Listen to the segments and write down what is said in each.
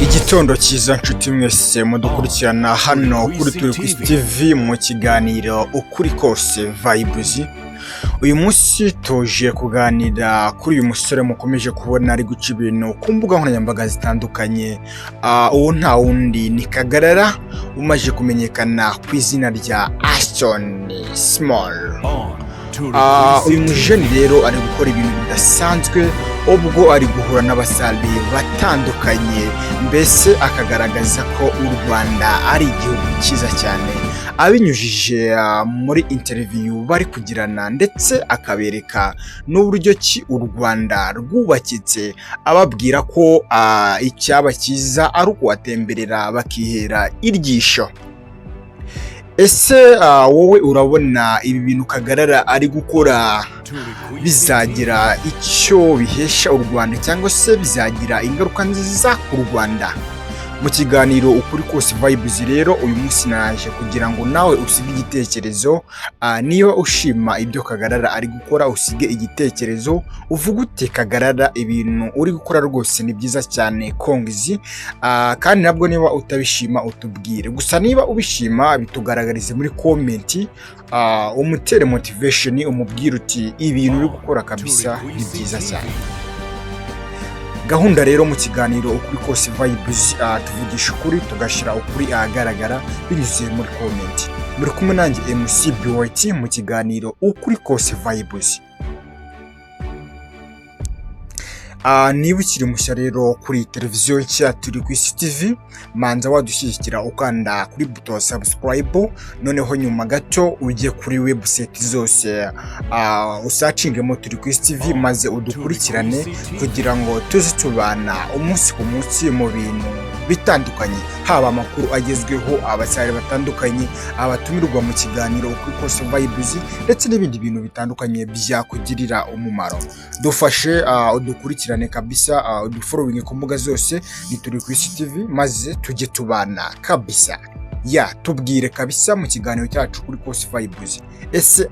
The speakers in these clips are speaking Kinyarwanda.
Igitondo cyiza nshuti mwese mudukurikirana hano kuri turi ku TV mu kiganiro ukuri kose vibes. Uyu munsi tuje kuganira kuri uyu musore mukomeje kubona ari guca ibintu ku mbuga nkoranyambaga zitandukanye. Uwo nta wundi ni Kagarara umaze kumenyekana ku izina rya Ashton Small. Uyu mujeni rero ari gukora ibintu bidasanzwe ubwo ari guhura n'abasare batandukanye, mbese akagaragaza ko u Rwanda ari igihugu cyiza cyane abinyujije muri interview bari kugirana, ndetse akabereka n'uburyo ki u Rwanda rwubakitse, ababwira ko icyaba cyiza ari ukubatemberera bakihera iryisho. Ese wowe urabona ibi bintu Kagarara ari gukora bizagira icyo bihesha u Rwanda cyangwa se bizagira ingaruka nziza ku Rwanda? Mu kiganiro ukuri kose vibes rero uyu munsi naje kugira ngo nawe usige igitekerezo, niba ushima ibyo Kagarara ari gukora usige igitekerezo uvuga ute Kagarara ibintu uri gukora rwose ni byiza cyane kongizi, kandi nabwo niba utabishima utubwire. Gusa niba ubishima bitugaragarize muri comment, umutere motivation umubwire uti ibintu uri gukora kabisa ni byiza cyane. Gahunda rero mu kiganiro ukuri kose vibes, tuvugisha ukuri tugashira ukuri ahagaragara binyuze muri comment. Muri kumwe nanjye MC BYT mu kiganiro ukuri kose vibes. Niba ukiri mushya rero kuri televiziyo nshya turi ku TV, manza wadushyigikira ukanda kuri buto subscribe, noneho nyuma gato ujye kuri website zose usacingemo turi ku TV maze udukurikirane kugira ngo tuze tubana umunsi ku munsi mu bintu bitandukanye, haba amakuru agezweho, abasare batandukanye, abatumirwa mu kiganiro ukuri kose vibes, ndetse n'ibindi bintu bitandukanye byakugirira umumaro. Dufashe udukurikirane kabisa, udufollowing ku mbuga zose ni turi ku TV maze tujye tubana kabisa. Tubwire kabisa mu kiganiro cyacu kuri kose vibes. Ese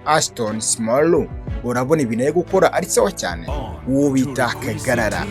Ashton Small urabona ibintu yo gukora ari sawa cyane? Uwo bita Kagarara